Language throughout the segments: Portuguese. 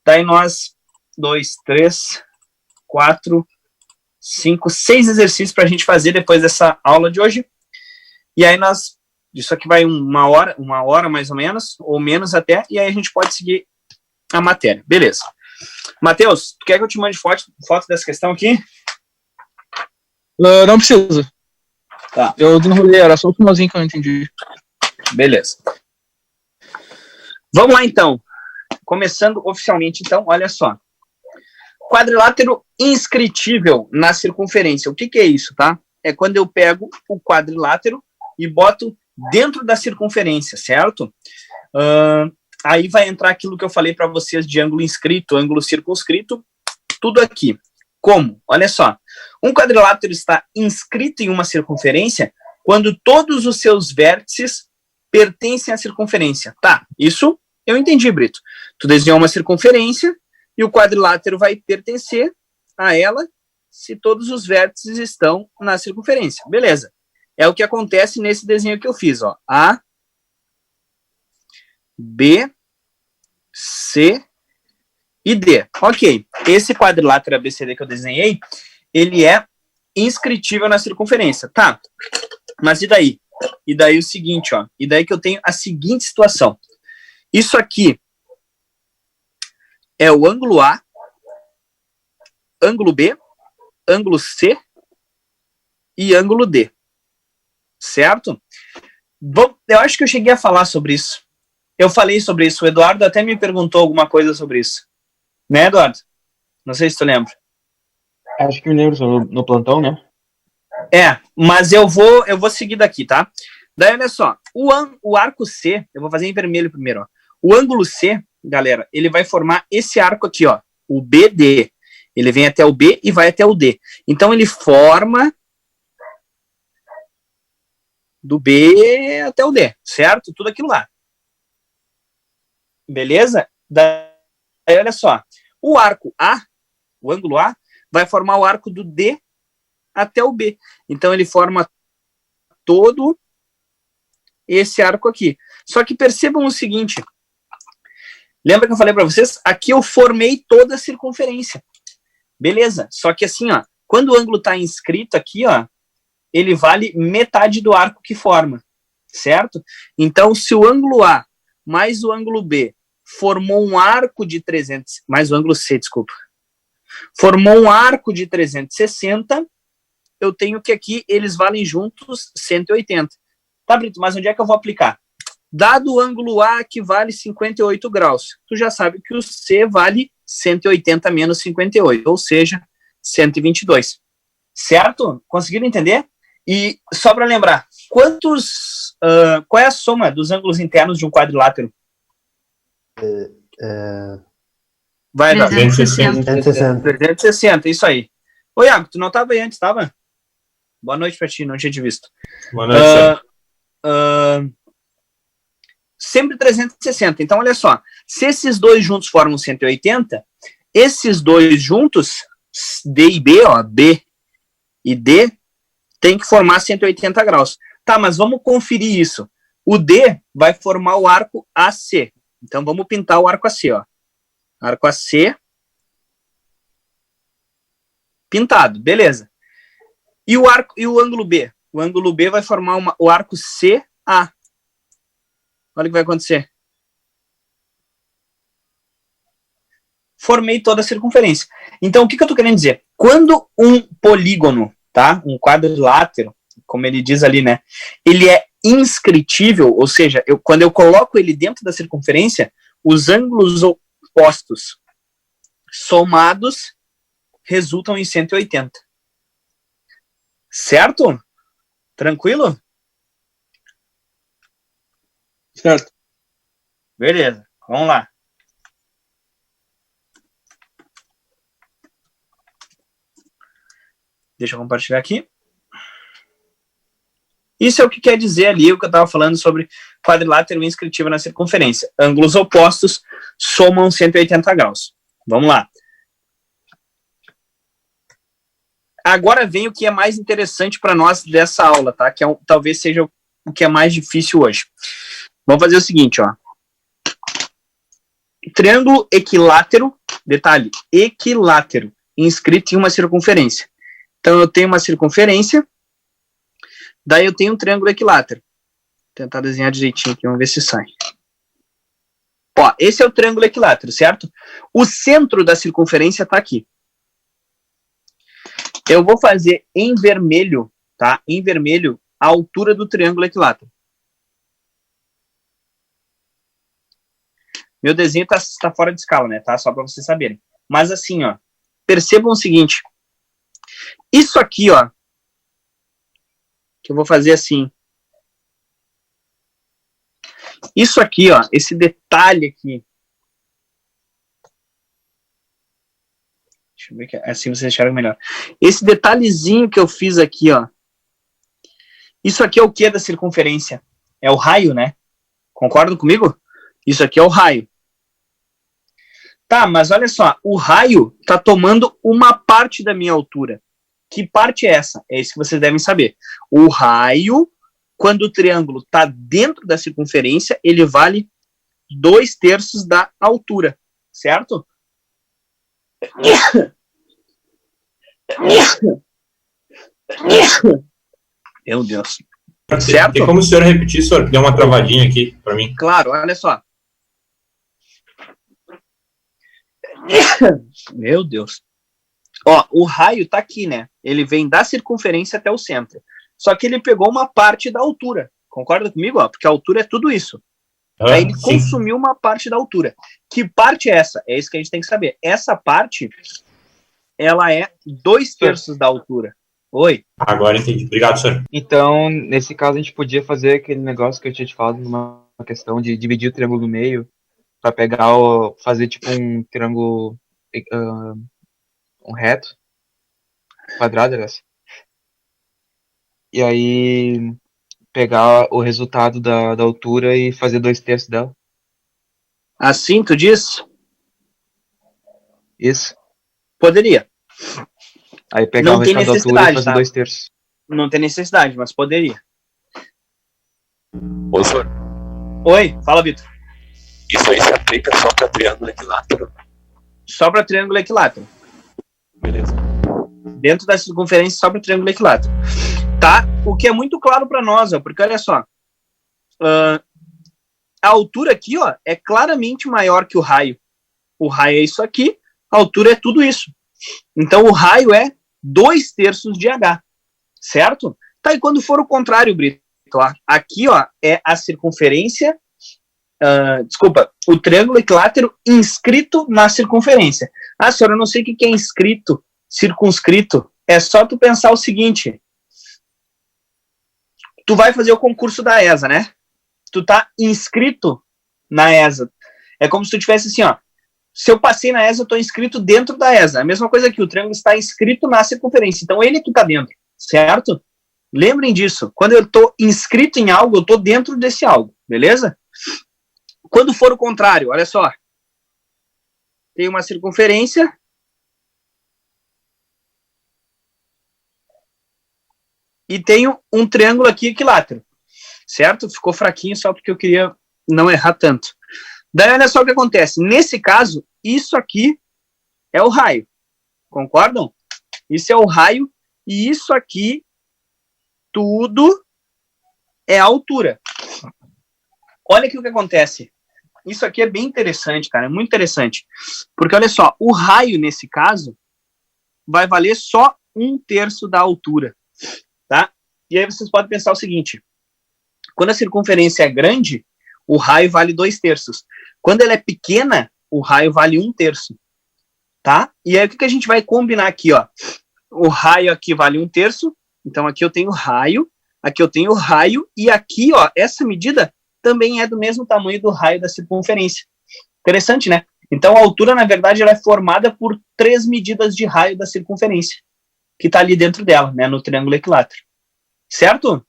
Daí nós, 2, 3, 4, 5, 6 exercícios para a gente fazer depois dessa aula de hoje. E aí nós, isso aqui vai uma hora mais ou menos, ou menos até, e aí a gente pode seguir a matéria. Beleza. Matheus, tu quer que eu te mande foto dessa questão aqui? Não precisa. Tá. Eu desenrolei, era só o finalzinho que eu não entendi. Beleza. Vamos lá, então. Começando oficialmente, então, olha só. Quadrilátero inscritível na circunferência. O que é isso, tá? É quando eu pego o quadrilátero e boto dentro da circunferência, certo? Aí vai entrar aquilo que eu falei para vocês de ângulo inscrito, ângulo circunscrito, tudo aqui. Como? Olha só. Um quadrilátero está inscrito em uma circunferência quando todos os seus vértices pertencem à circunferência. Tá, isso eu entendi, Brito. Tu desenhou uma circunferência e o quadrilátero vai pertencer a ela se todos os vértices estão na circunferência. Beleza. É o que acontece nesse desenho que eu fiz, ó. A, B, C e D. Ok. Esse quadrilátero ABCD que eu desenhei, ele é inscritível na circunferência. Tá. Mas e daí? E daí o seguinte, ó. E daí que eu tenho a seguinte situação. Isso aqui é o ângulo A, ângulo B, ângulo C e ângulo D. Certo? Bom, eu acho que eu cheguei a falar sobre isso. Eu falei sobre isso. O Eduardo até me perguntou alguma coisa sobre isso. Né, Eduardo? Não sei se tu lembra. Acho que me lembro no plantão, né? Mas eu vou seguir daqui, tá? Daí, olha só. O arco C, eu vou fazer em vermelho primeiro, ó. O ângulo C, galera, ele vai formar esse arco aqui, ó. O BD. Ele vem até o B e vai até o D. Então, ele forma do B até o D, certo? Tudo aquilo lá. Beleza? Daí, olha só. O arco A, o ângulo A, vai formar o arco do D até o B. Então, ele forma todo esse arco aqui. Só que percebam o seguinte. Lembra que eu falei para vocês? Aqui eu formei toda a circunferência. Beleza. Só que assim, ó, quando o ângulo está inscrito aqui, ó, ele vale metade do arco que forma. Certo? Então, se o ângulo A mais o ângulo B formou um arco de 300... Mais o ângulo C, desculpa. Formou um arco de 360, eu tenho que aqui eles valem juntos 180. Tá, Brito, mas onde é que eu vou aplicar? Dado o ângulo A que vale 58 graus, tu já sabe que o C vale 180 menos 58, ou seja, 122. Certo? Conseguiram entender? E só para lembrar, qual é a soma dos ângulos internos de um quadrilátero? Vai, 360. 360, isso aí. Ô, Iago, tu não estava aí antes, estava? Boa noite pra ti, não tinha te visto. Boa noite, sempre 360. Então, olha só. Se esses dois juntos formam 180, esses dois juntos, D e B, ó, B e D, tem que formar 180 graus. Tá, mas vamos conferir isso. O D vai formar o arco AC. Então, vamos pintar o arco AC, ó. Arco AC. Pintado, beleza. E o ângulo B? O ângulo B vai formar o arco CA. Olha o que vai acontecer. Formei toda a circunferência. Então, o que eu estou querendo dizer? Quando um polígono, tá? Um quadrilátero, como ele diz ali, né? Ele é inscritível, ou seja, quando eu coloco ele dentro da circunferência, os ângulos opostos somados resultam em 180. Certo? Tranquilo? Certo. Beleza, vamos lá. Deixa eu compartilhar aqui. Isso é o que quer dizer ali, o que eu estava falando sobre quadrilátero inscritivo na circunferência. Ângulos opostos somam 180 graus. Vamos lá. Agora vem o que é mais interessante para nós dessa aula, tá? Que talvez seja o que é mais difícil hoje. Vamos fazer o seguinte, ó. triângulo equilátero, detalhe, equilátero, inscrito em uma circunferência. Então, eu tenho uma circunferência, daí eu tenho um triângulo equilátero. Vou tentar desenhar direitinho aqui, vamos ver se sai. Ó, esse é o triângulo equilátero, certo? O centro da circunferência está aqui. Eu vou fazer em vermelho, tá? Em vermelho, a altura do triângulo equilátero. Meu desenho tá fora de escala, né? Tá? Só para vocês saberem. Mas assim, ó, percebam o seguinte. Isso aqui, ó, que eu vou fazer assim. Isso aqui, ó, esse detalhe aqui. Deixa eu ver que assim vocês enxergam melhor. Esse detalhezinho que eu fiz aqui, ó. Isso aqui é o que da circunferência? É o raio, né? Concordam comigo? Isso aqui é o raio. Tá, mas olha só, o raio tá tomando uma parte da minha altura. Que parte é essa? É isso que vocês devem saber. O raio, quando o triângulo está dentro da circunferência, ele vale 2/3 da altura, certo? Meu Deus. Certo? Tem como o senhor repetir, senhor? Deu uma travadinha aqui para mim. Claro, olha só. Meu Deus. Ó, o raio tá aqui, né? Ele vem da circunferência até o centro. Só que ele pegou uma parte da altura. Concorda comigo? Ó? Porque a altura é tudo isso. Aí ele consumiu uma parte da altura. Que parte é essa? É isso que a gente tem que saber. Essa parte, ela é 2/3 da altura. Oi? Agora entendi. Obrigado, senhor. Então, nesse caso, a gente podia fazer aquele negócio que eu tinha te falado numa questão de dividir o triângulo no meio para pegar fazer tipo um triângulo um reto, quadrado, aliás. E aí pegar o resultado da altura e fazer 2/3 dela. Assim, tu diz? Isso. Poderia. Aí pegar Não o tem resultado da altura e fazer necessidade, tá? 2/3. Não tem necessidade, mas poderia. Ô, senhor, Oi, fala, Vitor. isso aí se aplica só para triângulo equilátero. Só para triângulo equilátero. Beleza. Dentro da circunferência, só para triângulo equilátero. Tá? O que é muito claro para nós, ó, porque olha só. A altura aqui, ó, é claramente maior que o raio. O raio é isso aqui, a altura é tudo isso. Então, o raio é 2/3 de H. Certo? Tá, e quando for o contrário, Brito? Ó, aqui, ó, é a circunferência... desculpa, o triângulo equilátero inscrito na circunferência. Ah, senhora, eu não sei o que é inscrito, circunscrito. É só tu pensar o seguinte. Tu vai fazer o concurso da ESA, né? Tu tá inscrito na ESA. É como se tu tivesse assim, ó. Se eu passei na ESA, eu tô inscrito dentro da ESA. A mesma coisa que o triângulo está inscrito na circunferência. Então, ele que tá dentro, certo? Lembrem disso. Quando eu tô inscrito em algo, eu tô dentro desse algo, beleza? Quando for o contrário, olha só. Tem uma circunferência. E tenho um triângulo aqui equilátero. Certo? Ficou fraquinho só porque eu queria não errar tanto. Daí olha só o que acontece. Nesse caso, isso aqui é o raio. Concordam? Isso é o raio. E isso aqui, tudo é a altura. Olha aqui o que acontece. Isso aqui é bem interessante, cara. É muito interessante. Porque olha só, o raio, nesse caso, vai valer só 1/3 da altura. Tá? E aí vocês podem pensar o seguinte. Quando a circunferência é grande, o raio vale 2/3. Quando ela é pequena, o raio vale 1/3. Tá? E aí o que a gente vai combinar aqui, ó? O raio aqui vale 1/3. Então aqui eu tenho raio, aqui eu tenho raio, e aqui, ó, essa medida também é do mesmo tamanho do raio da circunferência. Interessante, né? Então a altura, na verdade, ela é formada por 3 medidas de raio da circunferência, que está ali dentro dela, né, no triângulo equilátero. Certo?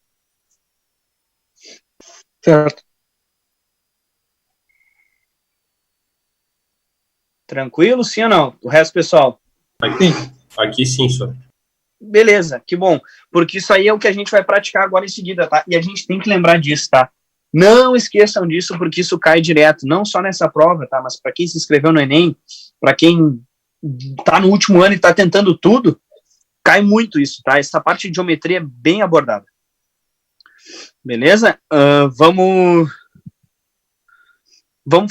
Certo. Tranquilo, sim ou não? O resto, pessoal? Aqui sim, senhor. Beleza, que bom. Porque isso aí é o que a gente vai praticar agora em seguida, tá? E a gente tem que lembrar disso, tá? Não esqueçam disso, porque isso cai direto, não só nessa prova, tá? Mas para quem se inscreveu no Enem, para quem tá no último ano e tá tentando tudo, cai muito isso, tá? Essa parte de geometria é bem abordada. Beleza? Vamos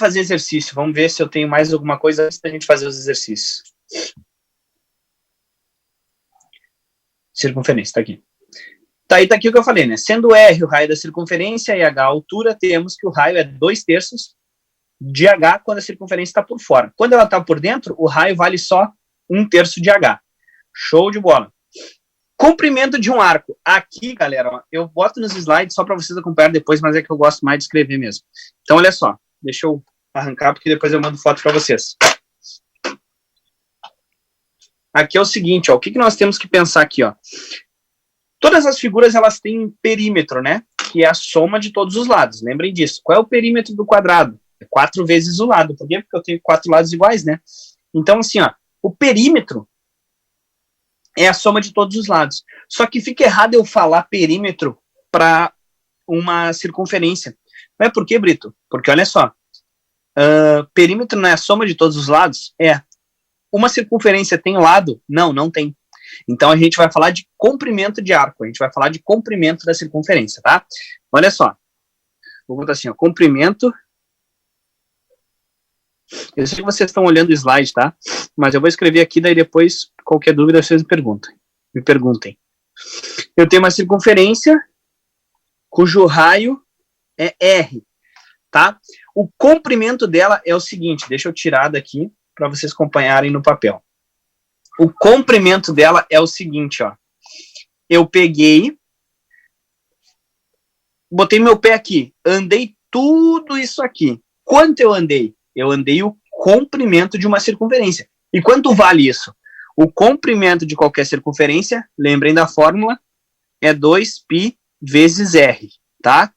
fazer exercício. Vamos ver se eu tenho mais alguma coisa antes da gente fazer os exercícios. Circunferência, tá aqui. Tá aqui o que eu falei, né? Sendo R o raio da circunferência e H a altura, temos que o raio é 2/3 de H quando a circunferência está por fora. Quando ela está por dentro, o raio vale só 1/3 de H. Show de bola. Comprimento de um arco. Aqui, galera, ó, eu boto nos slides só para vocês acompanharem depois, mas é que eu gosto mais de escrever mesmo. Então, olha só. Deixa eu arrancar, porque depois eu mando foto para vocês. Aqui é o seguinte, ó. O que nós temos que pensar aqui, ó? Todas as figuras, elas têm um perímetro, né? Que é a soma de todos os lados. Lembrem disso. Qual é o perímetro do quadrado? É 4 vezes o lado. Por quê? Porque eu tenho 4 lados iguais, né? Então, assim, ó. O perímetro é a soma de todos os lados. Só que fica errado eu falar perímetro para uma circunferência. Não é por quê, Brito? Porque, olha só. Perímetro não é a soma de todos os lados? É. Uma circunferência tem lado? Não, não tem. Então, a gente vai falar de comprimento de arco. A gente vai falar de comprimento da circunferência, tá? Olha só. Vou botar assim, ó. Comprimento. Eu sei que vocês estão olhando o slide, tá? Mas eu vou escrever aqui, daí depois, qualquer dúvida, vocês me perguntem. Eu tenho uma circunferência cujo raio é R, tá? O comprimento dela é o seguinte, deixa eu tirar daqui para vocês acompanharem no papel. O comprimento dela é o seguinte, ó. Eu peguei, botei meu pé aqui, andei tudo isso aqui. Quanto eu andei? Eu andei o comprimento de uma circunferência. E quanto vale isso? O comprimento de qualquer circunferência, lembrem da fórmula, é 2π vezes r, tá?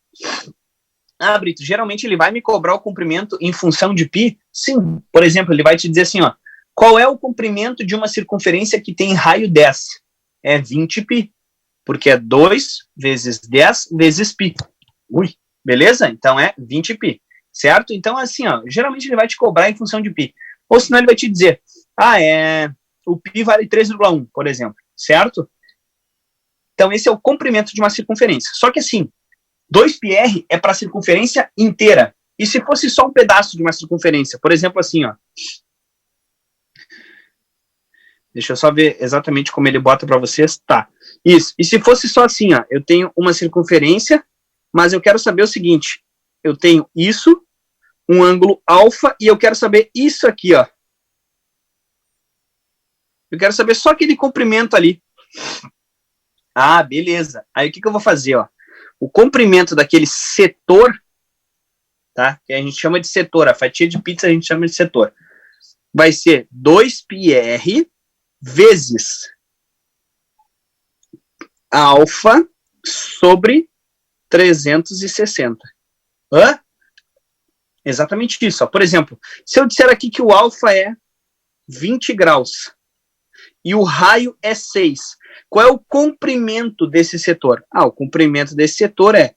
Ah, Brito, geralmente ele vai me cobrar o comprimento em função de π? Sim. Por exemplo, ele vai te dizer assim, ó, qual é o comprimento de uma circunferência que tem raio 10? É 20π, porque é 2 vezes 10 vezes π. Ui, beleza? Então é 20π. Certo? Então, assim, ó, geralmente ele vai te cobrar em função de π. Ou senão ele vai te dizer, o π vale 3,1, por exemplo. Certo? Então, esse é o comprimento de uma circunferência. Só que, assim, 2πr é para a circunferência inteira. E se fosse só um pedaço de uma circunferência? Por exemplo, assim, ó. Deixa eu só ver exatamente como ele bota para vocês. Tá. Isso. E se fosse só assim, ó, eu tenho uma circunferência, mas eu quero saber o seguinte. Eu tenho isso, um ângulo alfa, e eu quero saber isso aqui, ó. Eu quero saber só aquele comprimento ali. Ah, beleza. Aí o que eu vou fazer, ó? O comprimento daquele setor, tá? Que a gente chama de setor, a fatia de pizza a gente chama de setor. Vai ser 2πr vezes alfa sobre 360. Hã? Exatamente isso. Ó. Por exemplo, se eu disser aqui que o alfa é 20 graus e o raio é 6, qual é o comprimento desse setor? O comprimento desse setor é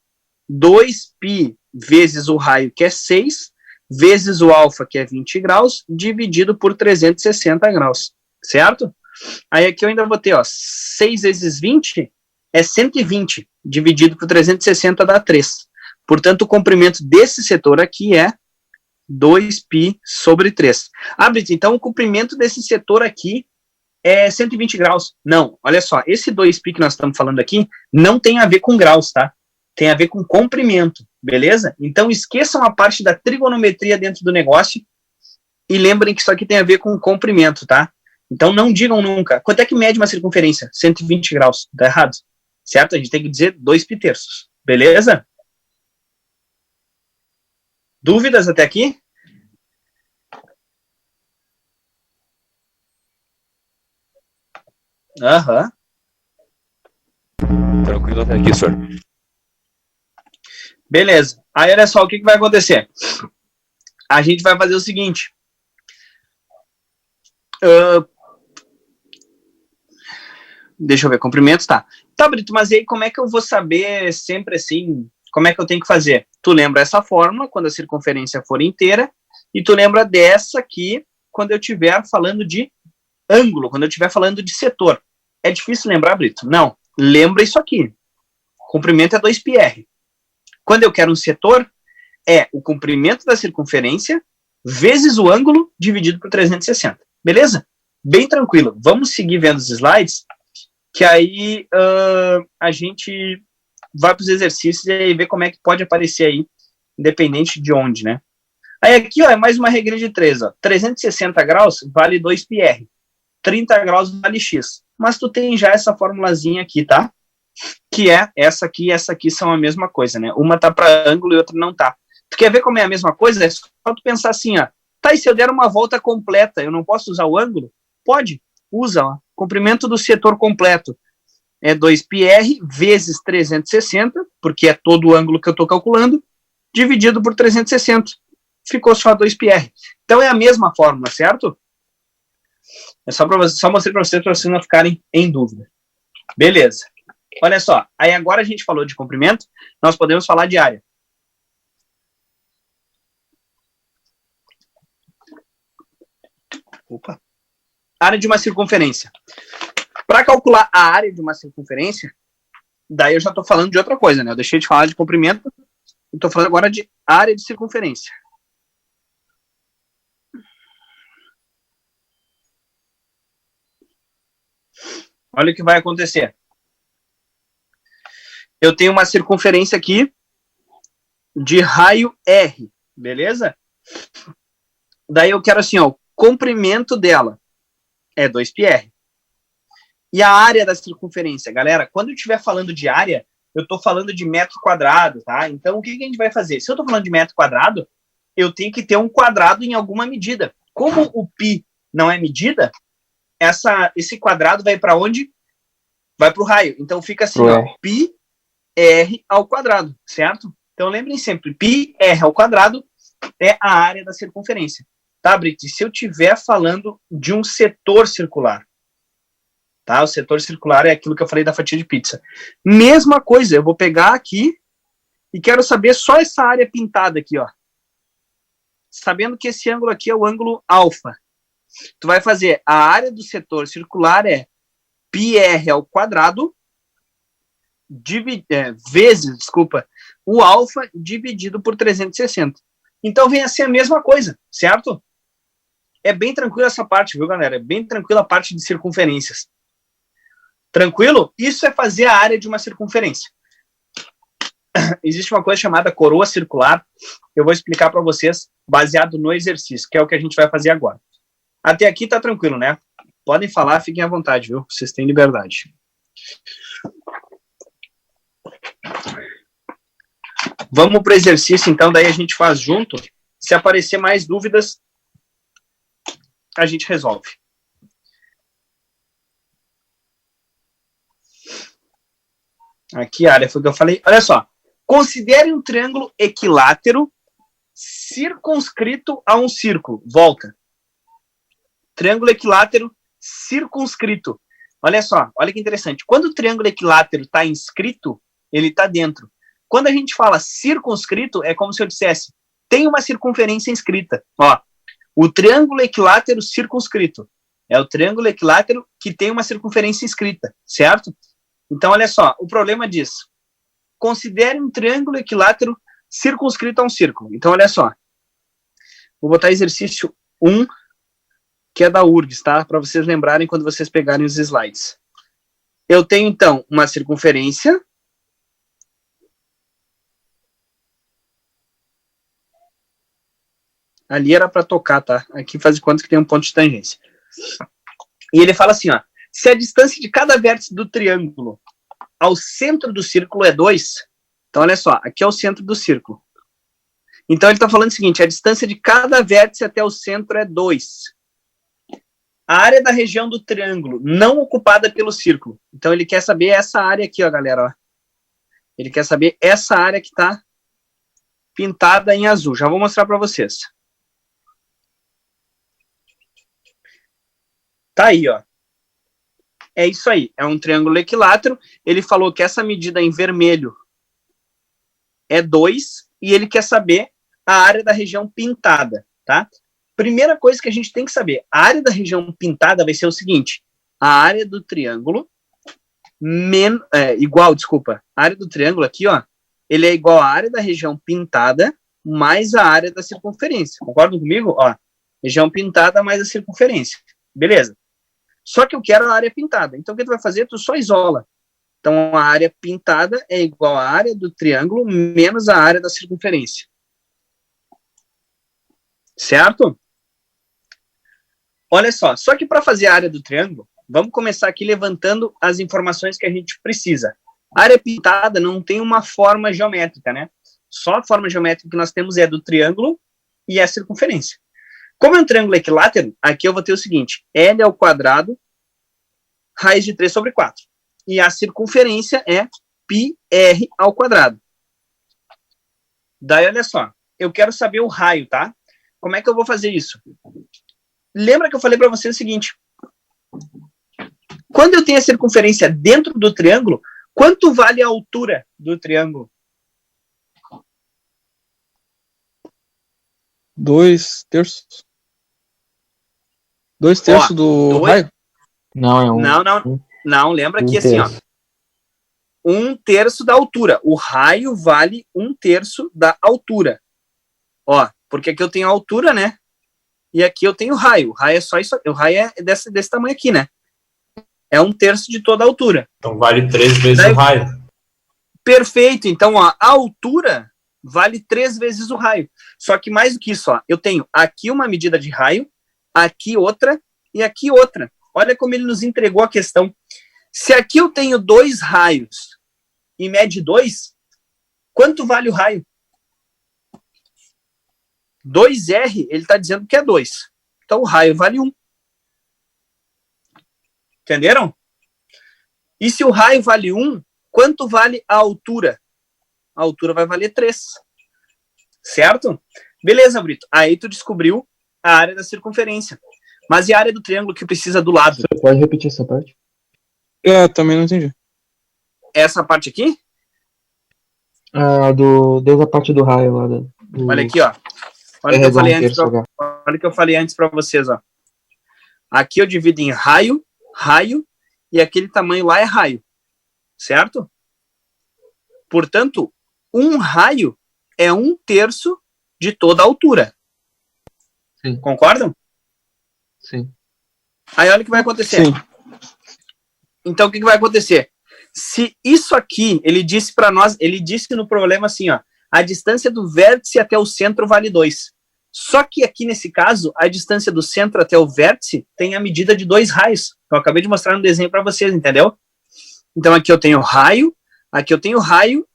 2π vezes o raio, que é 6, vezes o alfa, que é 20 graus, dividido por 360 graus. Certo? Aí aqui eu ainda vou ter, ó, 6 vezes 20 é 120, dividido por 360 dá 3. Portanto, o comprimento desse setor aqui é 2π sobre 3. Brito, então o comprimento desse setor aqui é 120 graus. Não, olha só, esse 2π que nós estamos falando aqui não tem a ver com graus, tá? Tem a ver com comprimento, beleza? Então esqueçam a parte da trigonometria dentro do negócio e lembrem que isso aqui tem a ver com comprimento, tá? Então não digam nunca. Quanto é que mede uma circunferência? 120 graus. Tá errado. Certo? A gente tem que dizer 2π terços. Beleza? Dúvidas até aqui? Aham. Tranquilo até aqui, senhor. Beleza. Aí, olha só, o que vai acontecer? A gente vai fazer o seguinte. Deixa eu ver, comprimentos, tá. Tá, Brito, mas aí como é que eu vou saber sempre, assim, como é que eu tenho que fazer? Tu lembra essa fórmula quando a circunferência for inteira, e tu lembra dessa aqui quando eu estiver falando de ângulo, quando eu estiver falando de setor. É difícil lembrar, Brito? Não. Lembra isso aqui. O comprimento é 2πr. Quando eu quero um setor, é o comprimento da circunferência vezes o ângulo dividido por 360. Beleza? Bem tranquilo. Vamos seguir vendo os slides, que aí a gente vai para os exercícios e aí ver como é que pode aparecer aí, independente de onde, né? Aí aqui, ó, é mais uma regrinha de 3, ó. 360 graus vale 2πr. 30 graus vale x. Mas tu tem já essa formulazinha aqui, tá? Que é essa aqui e essa aqui são a mesma coisa, né? Uma tá para ângulo e outra não tá. Tu quer ver como é a mesma coisa? É só tu pensar assim, ó. Tá, e se eu der uma volta completa, eu não posso usar o ângulo? Pode, usa, ó. Comprimento do setor completo é 2πr vezes 360, porque é todo o ângulo que eu tô calculando, dividido por 360. Ficou só 2πr. Então é a mesma fórmula, certo? É só mostrei para vocês não ficarem em dúvida. Beleza. Olha só, aí agora a gente falou de comprimento, nós podemos falar de área. Opa. Área de uma circunferência. Para calcular a área de uma circunferência, daí eu já estou falando de outra coisa, né? Eu deixei de falar de comprimento, e estou falando agora de área de circunferência. Olha o que vai acontecer. Eu tenho uma circunferência aqui de raio R, beleza? Daí eu quero assim, ó, o comprimento dela é 2πr. E a área da circunferência, galera, quando eu estiver falando de área, eu estou falando de metro quadrado, tá? Então, o que a gente vai fazer? Se eu estou falando de metro quadrado, eu tenho que ter um quadrado em alguma medida. Como o π não é medida, esse quadrado vai para onde? Vai para o raio. Então, fica assim, ó, πr ao quadrado, certo? Então, lembrem sempre, πr ao quadrado é a área da circunferência. Tá, Brit? Se eu estiver falando de um setor circular, tá? O setor circular é aquilo que eu falei da fatia de pizza. Mesma coisa, eu vou pegar aqui e quero saber só essa área pintada aqui, ó. Sabendo que esse ângulo aqui é o ângulo alfa. Tu vai fazer a área do setor circular é πr ao quadrado vezes o alfa dividido por 360. Então vem a ser a mesma coisa, certo? É bem tranquilo essa parte, viu, galera? É bem tranquila a parte de circunferências. Tranquilo? Isso é fazer a área de uma circunferência. Existe uma coisa chamada coroa circular. Eu vou explicar para vocês baseado no exercício, que é o que a gente vai fazer agora. Até aqui tá tranquilo, né? Podem falar, fiquem à vontade, viu? Vocês têm liberdade. Vamos para o exercício, então, daí a gente faz junto. Se aparecer mais dúvidas, a gente resolve. Aqui a área foi o que eu falei. Olha só. Considere um triângulo equilátero circunscrito a um círculo. Volta. Triângulo equilátero circunscrito. Olha só, olha que interessante. Quando o triângulo equilátero está inscrito, ele está dentro. Quando a gente fala circunscrito, é como se eu dissesse, tem uma circunferência inscrita. Ó, o triângulo equilátero circunscrito é o triângulo equilátero que tem uma circunferência inscrita, certo? Então, olha só, o problema diz, considere um triângulo equilátero circunscrito a um círculo. Então, olha só, vou botar exercício 1, que é da URGS, tá? Para vocês lembrarem quando vocês pegarem os slides. Eu tenho, então, uma circunferência. Ali era para tocar, tá? Aqui faz de conta que tem um ponto de tangência. E ele fala assim, ó. Se a distância de cada vértice do triângulo ao centro do círculo é 2, então olha só, aqui é o centro do círculo. Então ele está falando o seguinte, a distância de cada vértice até o centro é 2. A área da região do triângulo não ocupada pelo círculo. Então ele quer saber essa área aqui, ó, galera. Ó. Ele quer saber essa área que está pintada em azul. Já vou mostrar para vocês. Tá aí, ó. É isso aí. É um triângulo equilátero. Ele falou que essa medida em vermelho é 2 e ele quer saber a área da região pintada, tá? Primeira coisa que a gente tem que saber, a área da região pintada vai ser o seguinte, a área do triângulo a área do triângulo aqui, ó, ele é igual à área da região pintada mais a área da circunferência. Concordam comigo? Ó, região pintada mais a circunferência. Beleza. Só que eu quero a área pintada. Então, o que tu vai fazer? Tu só isola. Então, a área pintada é igual à área do triângulo menos a área da circunferência. Certo? Olha só que para fazer a área do triângulo, vamos começar aqui levantando as informações que a gente precisa. A área pintada não tem uma forma geométrica, né? Só a forma geométrica que nós temos é a do triângulo e a circunferência. Como é um triângulo equilátero, aqui eu vou ter o seguinte, L ao quadrado, raiz de 3 sobre 4. E a circunferência é πr ao quadrado. Daí, olha só, eu quero saber o raio, tá? Como é que eu vou fazer isso? Lembra que eu falei para você o seguinte, quando eu tenho a circunferência dentro do triângulo, quanto vale a altura do triângulo? 2/3. 2/3 do raio? Não, é um. Não, lembra que assim, ó, 1/3 da altura. O raio vale 1/3 da altura. Ó, porque aqui eu tenho a altura, né? E aqui eu tenho o raio. O raio é só isso. O raio é desse tamanho aqui, né? É 1/3 de toda a altura. Então vale 3 vezes Daí, o raio. Perfeito. Então, ó, a altura vale 3 vezes o raio. Só que mais do que isso, ó, eu tenho aqui uma medida de raio, aqui outra e aqui outra. Olha como ele nos entregou a questão. Se aqui eu tenho 2 raios e mede 2, quanto vale o raio? 2R, ele está dizendo que é 2. Então, o raio vale 1. Entenderam? E se o raio vale 1, quanto vale a altura? A altura vai valer 3. Certo? Beleza, Brito. Aí tu descobriu a área da circunferência. Mas e a área do triângulo que precisa do lado? Você pode repetir essa parte? Também não entendi. Essa parte aqui? Desde a parte do raio lá. Olha aqui, ó. Olha o que eu falei antes para vocês, ó. Aqui eu divido em raio, e aquele tamanho lá é raio. Certo? Portanto, um raio é 1/3 de toda a altura. Sim. Concordam? Sim. Aí olha o que vai acontecer. Sim. Então, o que vai acontecer? Se isso aqui, ele disse para nós, ele disse no problema assim, ó, a distância do vértice até o centro vale 2. Só que aqui nesse caso, a distância do centro até o vértice tem a medida de 2 raios. Eu acabei de mostrar no desenho para vocês, entendeu? Então aqui eu tenho raio,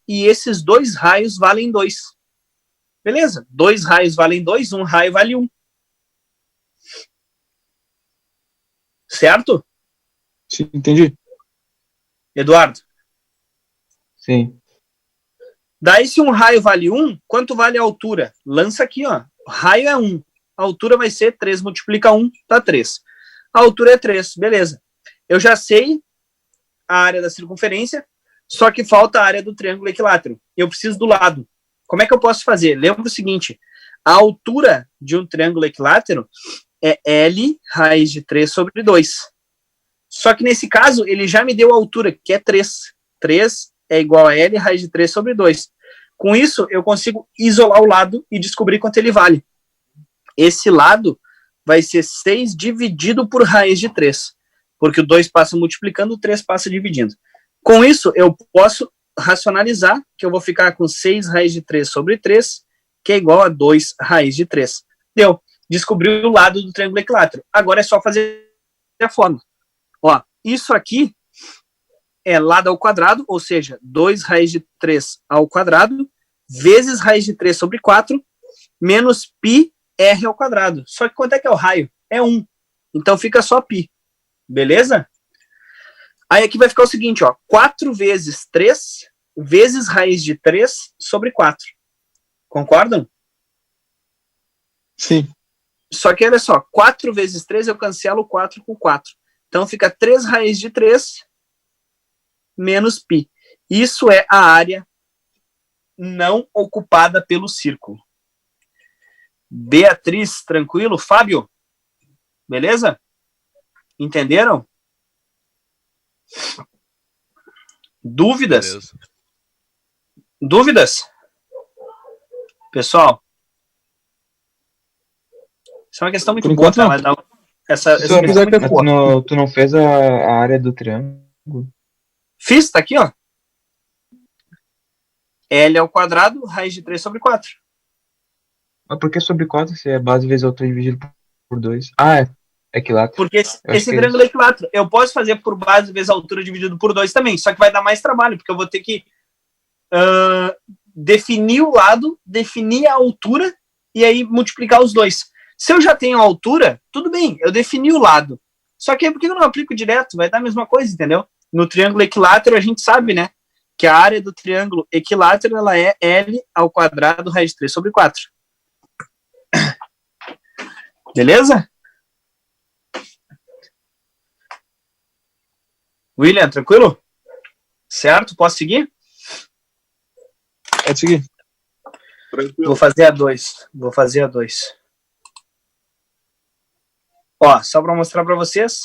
e esses 2 raios valem 2. Beleza? 2 raios valem 2, 1 raio vale 1. Certo? Sim, entendi. Eduardo? Sim. Daí, se um raio vale 1, quanto vale a altura? Lança aqui, ó. Raio é 1. A altura vai ser 3, multiplica 1, dá 3. A altura é 3, beleza. Eu já sei a área da circunferência, só que falta a área do triângulo equilátero. Eu preciso do lado. Como é que eu posso fazer? Lembra o seguinte, a altura de um triângulo equilátero é L raiz de 3 sobre 2. Só que nesse caso, ele já me deu a altura, que é 3. 3 é igual a L raiz de 3 sobre 2. Com isso, eu consigo isolar o lado e descobrir quanto ele vale. Esse lado vai ser 6 dividido por raiz de 3. Porque o 2 passa multiplicando, o 3 passa dividindo. Com isso, eu posso racionalizar, que eu vou ficar com 6 raiz de 3 sobre 3, que é igual a 2 raiz de 3. Deu. Descobri o lado do triângulo equilátero. Agora é só fazer a forma. Ó, isso aqui é lado ao quadrado, ou seja, 2 raiz de 3 ao quadrado, vezes raiz de 3 sobre 4, menos πr ao quadrado. Só que quanto é que é o raio? É 1. Então fica só π. Beleza? Aí aqui vai ficar o seguinte, ó, 4 vezes 3, vezes raiz de 3 sobre 4. Concordam? Sim. Só que olha só, 4 vezes 3 eu cancelo 4 com 4. Então fica 3 raiz de 3 menos π. Isso é a área não ocupada pelo círculo. Beatriz, tranquilo? Fábio, beleza? Entenderam? Dúvidas? Beleza. Dúvidas? Pessoal, isso é uma questão muito Por boa, enquanto, tá? não. Vai dar essa Professor, questão é muito boa. tu não fez a área do triângulo? Fiz, tá aqui, ó. L ao quadrado, raiz de 3 sobre 4. Mas por que sobre 4 se é base vezes altura dividido por 2? Ah, é equilátero. Porque esse que é triângulo é equilátero. Eu posso fazer por base vezes altura dividido por 2 também, só que vai dar mais trabalho, porque eu vou ter que definir o lado, definir a altura e aí multiplicar os dois. Se eu já tenho a altura, tudo bem, eu defini o lado. Só que aí por que eu não aplico direto? Vai dar a mesma coisa, entendeu? No triângulo equilátero a gente sabe, né, que a área do triângulo equilátero ela é L ao quadrado raiz de 3 sobre 4. Beleza? William, tranquilo? Certo? Posso seguir? Pode seguir. Vou fazer a 2. Ó, só para mostrar para vocês.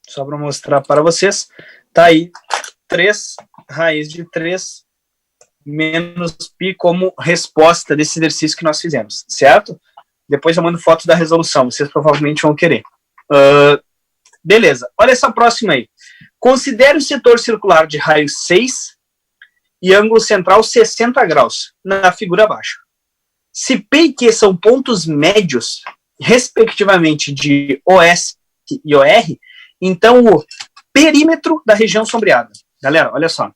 Só para mostrar para vocês. Tá aí 3 raiz de 3 menos π como resposta desse exercício que nós fizemos, certo? Depois eu mando foto da resolução, vocês provavelmente vão querer. Beleza, olha essa próxima aí. Considere o setor circular de raio 6 e ângulo central 60 graus, na figura abaixo. Se P e Q são pontos médios, respectivamente, de OS e OR, então o perímetro da região sombreada. Galera, olha só.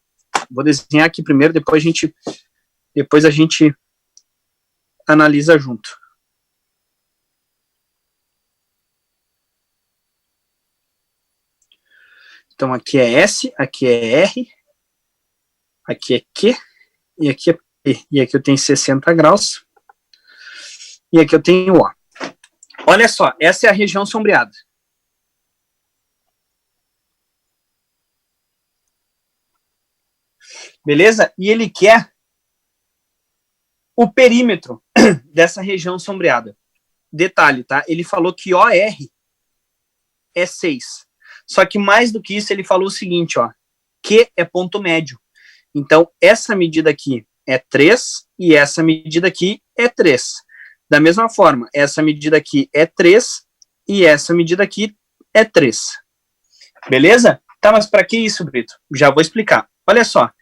Vou desenhar aqui primeiro, depois a gente analisa junto. Então aqui é S, aqui é R, aqui é Q, e aqui é P. E aqui eu tenho 60 graus, e aqui eu tenho O. Olha só, essa é a região sombreada. Beleza? E ele quer o perímetro dessa região sombreada. Detalhe, tá? Ele falou que OR é 6. Só que mais do que isso, ele falou o seguinte, ó. Q é ponto médio. Então, essa medida aqui é 3 e essa medida aqui é 3. Da mesma forma, essa medida aqui é 3 e essa medida aqui é 3. Beleza? Tá, mas para que isso, Brito? Já vou explicar. Olha só.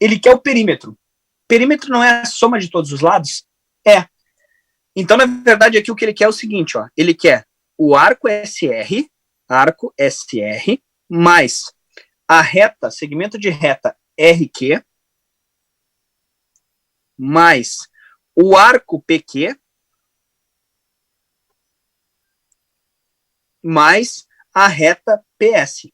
Ele quer o perímetro. Perímetro não é a soma de todos os lados? É. Então, na verdade, aqui o que ele quer é o seguinte, ó. Ele quer o arco SR, mais a reta, segmento de reta RQ, mais o arco PQ, mais a reta PS.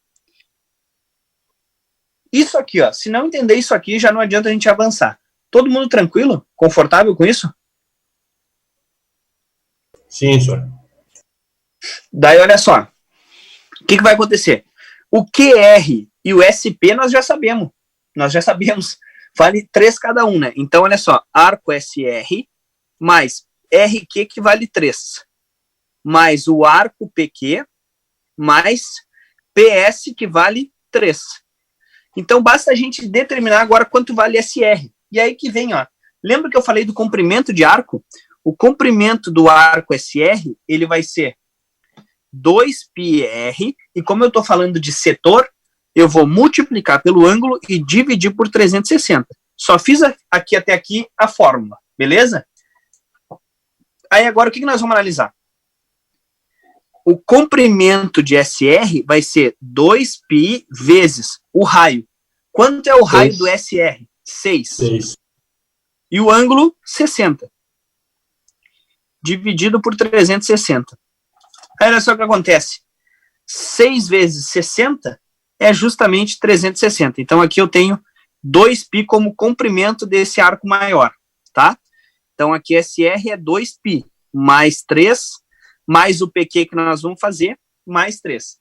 Isso aqui, ó, se não entender isso aqui, já não adianta a gente avançar. Todo mundo tranquilo? Confortável com isso? Sim, senhor. Daí, olha só. O que vai acontecer? O QR e o SP nós já sabemos. Vale 3 cada um, né? Então, olha só. Arco SR mais RQ que vale 3. Mais o arco PQ mais PS que vale 3. Então, basta a gente determinar agora quanto vale SR. E aí que vem, ó. Lembra que eu falei do comprimento de arco? O comprimento do arco SR, ele vai ser 2πr, e como eu estou falando de setor, eu vou multiplicar pelo ângulo e dividir por 360. Só fiz aqui até aqui a fórmula, beleza? Aí agora o que nós vamos analisar? O comprimento de SR vai ser 2π vezes o raio. Quanto é o raio do SR? 6. E o ângulo, 60. Dividido por 360. Aí olha só o que acontece. 6 vezes 60 é justamente 360. Então aqui eu tenho 2π como comprimento desse arco maior, tá? Então aqui SR é 2π mais 3, mais o PQ que nós vamos fazer, mais 3.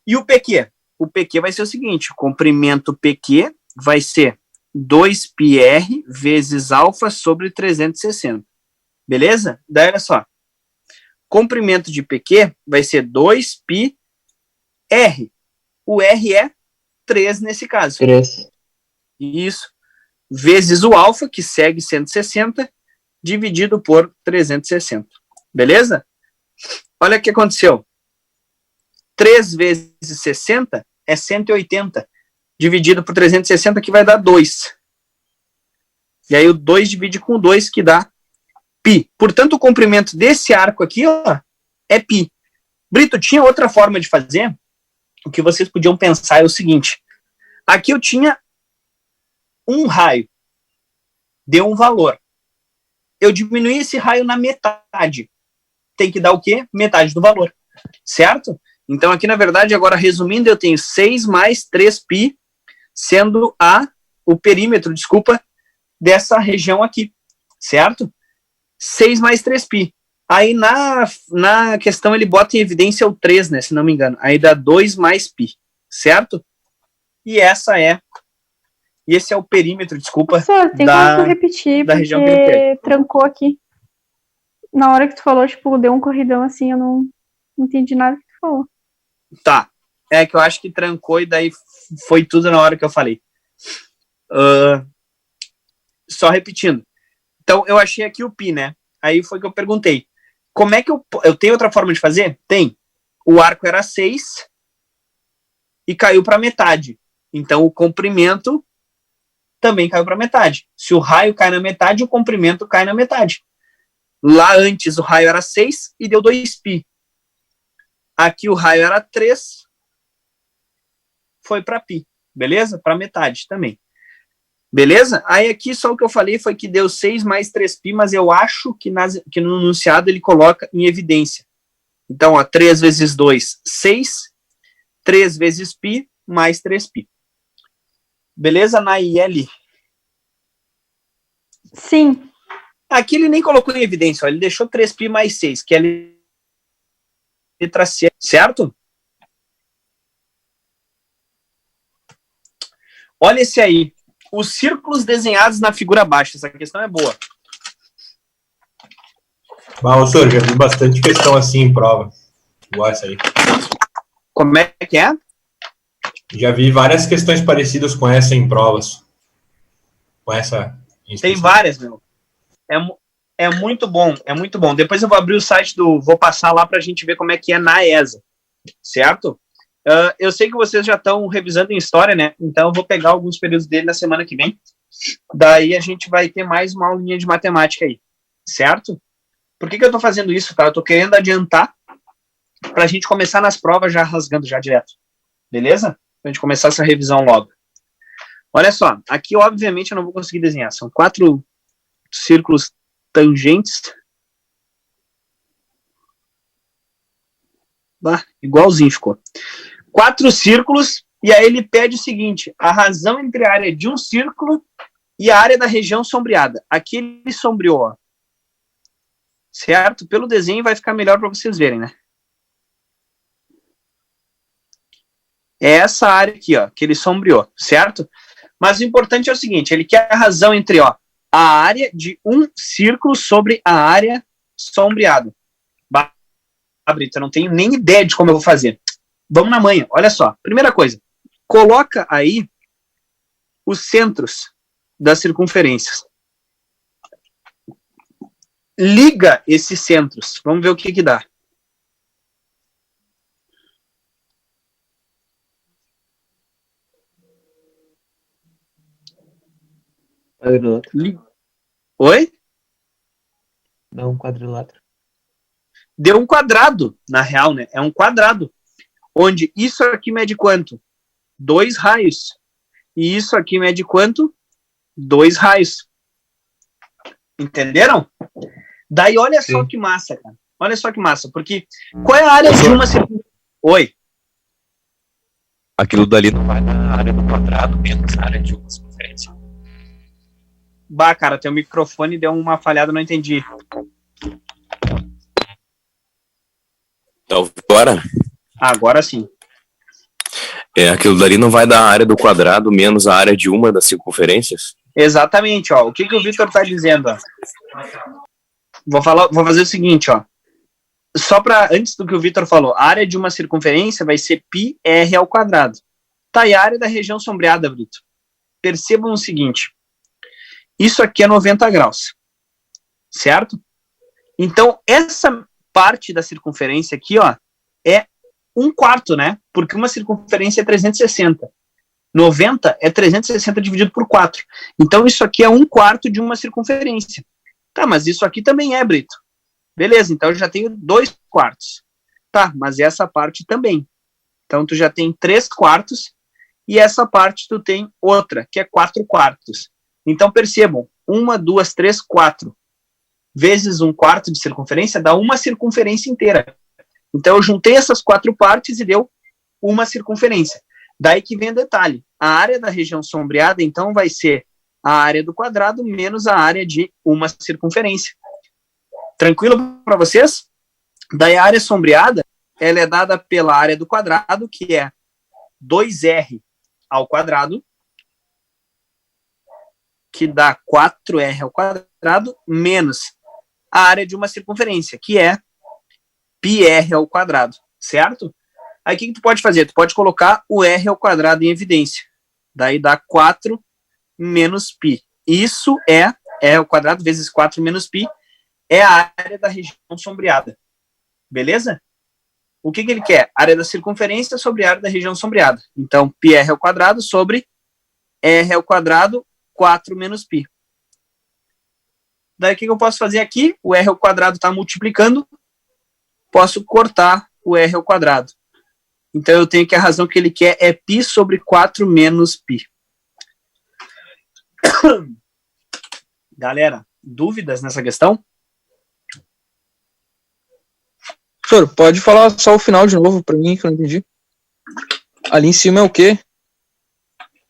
E o PQ? O PQ vai ser o seguinte, o comprimento PQ vai ser 2πr vezes alfa sobre 360. Beleza? Daí, olha só. Comprimento de PQ vai ser 2πr. O R é 3 nesse caso. 3. Isso. Vezes o alfa, que segue 160, dividido por 360. Beleza? Olha o que aconteceu. 3 vezes 60 é 180. Dividido por 360, que vai dar 2. E aí o 2 divide com o 2, que dá π. Portanto, o comprimento desse arco aqui, ó, é π. Brito, tinha outra forma de fazer? O que vocês podiam pensar é o seguinte. Aqui eu tinha um raio. Deu um valor. Eu diminuí esse raio na metade. Tem que dar o quê? Metade do valor. Certo? Então, aqui, na verdade, agora resumindo, eu tenho 6 mais 3π, sendo o perímetro, dessa região aqui. Certo? 6 mais 3π. Aí, na questão, ele bota em evidência o 3, né? Se não me engano. Aí dá 2 mais π. Certo? E esse é o perímetro, Professor, tem como tu repetir, da região que ele porque pega. trancou aqui. Na hora que tu falou, tipo, deu um corridão assim, eu não entendi nada que tu falou. Tá. É que eu acho que trancou e daí foi tudo na hora que eu falei. Só repetindo. Então, eu achei aqui o π, né? Aí foi que eu perguntei. Como é que eu tenho outra forma de fazer? Tem. O arco era 6 e caiu para metade. Então, o comprimento também caiu para metade. Se o raio cai na metade, o comprimento cai na metade. Lá antes, o raio era 6 e deu 2π. Aqui o raio era 3, foi para π. Beleza? Para metade também. Beleza? Aí aqui só o que eu falei foi que deu 6 mais 3π, mas eu acho que no enunciado ele coloca em evidência. Então, ó, 3 vezes 2, 6. 3 vezes π mais 3π. Beleza, Nayeli? Sim. Aqui ele nem colocou em evidência, ó, ele deixou 3π mais 6, que é a letra C, certo? Olha esse aí. Os círculos desenhados na figura abaixo. Essa questão é boa. Professor, já vi bastante questão assim em prova. Igual essa aí. Como é que é? Já vi várias questões parecidas com essa em provas. Com essa em Tem específico. várias, meu. É muito bom, é muito bom. Depois eu vou abrir o site vou passar lá pra gente ver como é que é na ESA. Certo? Eu sei que vocês já estão revisando em história, né? Então eu vou pegar alguns períodos dele na semana que vem. Daí a gente vai ter mais uma aulinha de matemática aí. Certo? Por que eu tô fazendo isso, tá? Eu tô querendo adiantar pra gente começar nas provas já rasgando já direto. Beleza? Pra gente começar essa revisão logo. Olha só, aqui obviamente eu não vou conseguir desenhar. São 4 círculos tangentes. Igualzinho ficou. 4 círculos, e aí ele pede o seguinte: a razão entre a área de um círculo e a área da região sombreada. Aqui ele sombreou, ó. Certo? Pelo desenho vai ficar melhor para vocês verem, né? É essa área aqui, ó, que ele sombreou, certo? Mas o importante é o seguinte, ele quer a razão entre, ó, a área de um círculo sobre a área sombreada. Brito, eu não tenho nem ideia de como eu vou fazer. Vamos na manhã, olha só. Primeira coisa, coloca aí os centros das circunferências. Liga esses centros. Vamos ver o que que dá. Quadrilátero. Oi? Não, quadrilátero. Deu um quadrado, na real, né? É um quadrado. Onde isso aqui mede quanto? 2 raios. E isso aqui mede quanto? 2 raios. Entenderam? Daí olha Sim. só que massa, cara. Olha só que massa. Porque qual é a área de uma circunferência? Oi? Aquilo dali não vai na área do quadrado, menos na área de uma circunferência. Bah, cara, teu microfone deu uma falhada, não entendi. Tá ouvindo agora? Agora sim. Aquilo dali não vai dar a área do quadrado menos a área de uma das circunferências? Exatamente, ó. O que o Vitor tá dizendo, ó? Vou fazer o seguinte, ó. Só para antes do que o Vitor falou, a área de uma circunferência vai ser πr ao quadrado. Tá, e a área da região sombreada, Brito? Percebam o seguinte. Isso aqui é 90 graus. Certo? Então, essa parte da circunferência aqui, ó, é 1/4, né? Porque uma circunferência é 360. 90 é 360 dividido por 4. Então, isso aqui é 1/4 de uma circunferência. Tá, mas isso aqui também é, Brito. Beleza, então eu já tenho 2/4. Tá, mas essa parte também. Então, tu já tem 3/4 e essa parte tu tem outra, que é 4/4. Então, percebam, 1, 2, 3, 4 vezes 1/4 de circunferência dá uma circunferência inteira. Então, eu juntei essas 4 partes e deu uma circunferência. Daí que vem o detalhe. A área da região sombreada, então, vai ser a área do quadrado menos a área de uma circunferência. Tranquilo para vocês? Daí a área sombreada, ela é dada pela área do quadrado, que é 2r ao quadrado, que dá 4r ao quadrado, menos a área de uma circunferência, que é πr ao quadrado, certo? Aí o que tu pode fazer? Tu pode colocar o r ao quadrado em evidência. Daí dá 4 menos π. Isso é r ao quadrado vezes 4 menos π, é a área da região sombreada. Beleza? O que ele quer? Área da circunferência sobre a área da região sombreada. Então, πr ao quadrado sobre r ao quadrado 4 menos π. Daí o que eu posso fazer aqui? O r ao quadrado está multiplicando. Posso cortar o r ao quadrado. Então, eu tenho que a razão que ele quer é π sobre 4 menos π. Galera, dúvidas nessa questão? Professor, pode falar só o final de novo para mim, que eu não entendi. Ali em cima é o quê?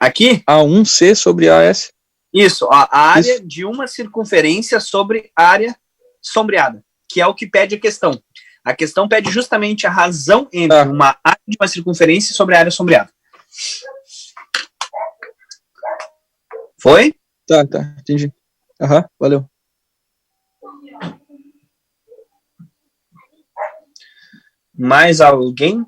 Aqui? A1C sobre AS. Isso, ó, a área de uma circunferência sobre área sombreada, que é o que pede a questão. A questão pede justamente a razão entre uma área de uma circunferência sobre a área sombreada. Foi? Tá, entendi. Valeu. Mais alguém?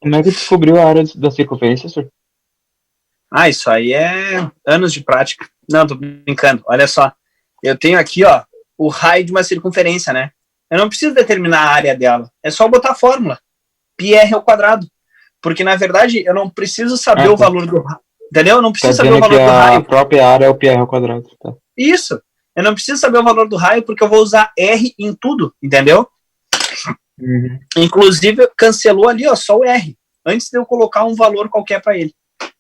Como é que descobriu a área da circunferência, senhor? Isso aí é anos de prática. Não, tô brincando. Olha só. Eu tenho aqui, ó, o raio de uma circunferência, né? Eu não preciso determinar a área dela. É só botar a fórmula. πr ao quadrado. Porque, na verdade, eu não preciso saber o valor do raio. Entendeu? Eu não preciso saber o valor do raio. A própria área é o πr ao quadrado. Tá. Isso. Eu não preciso saber o valor do raio porque eu vou usar R em tudo. Entendeu? Uhum. Inclusive, cancelou ali, ó, só o R. Antes de eu colocar um valor qualquer para ele.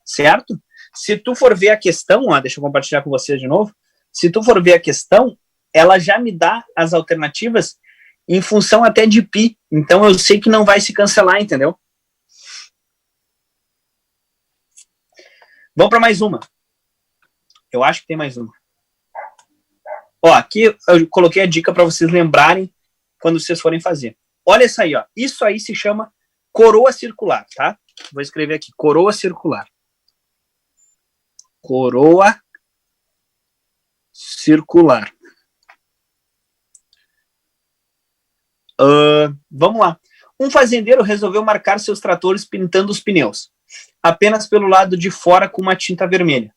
Certo? Se tu for ver a questão, ó, deixa eu compartilhar com vocês de novo. Se tu for ver a questão, ela já me dá as alternativas em função até de π. Então eu sei que não vai se cancelar, entendeu? Vamos para mais uma. Eu acho que tem mais uma. Ó, aqui eu coloquei a dica para vocês lembrarem quando vocês forem fazer. Olha essa aí, ó. Isso aí se chama coroa circular, tá? Vou escrever aqui, coroa circular. Coroa circular. Vamos lá. Um fazendeiro resolveu marcar seus tratores pintando os pneus, apenas pelo lado de fora com uma tinta vermelha.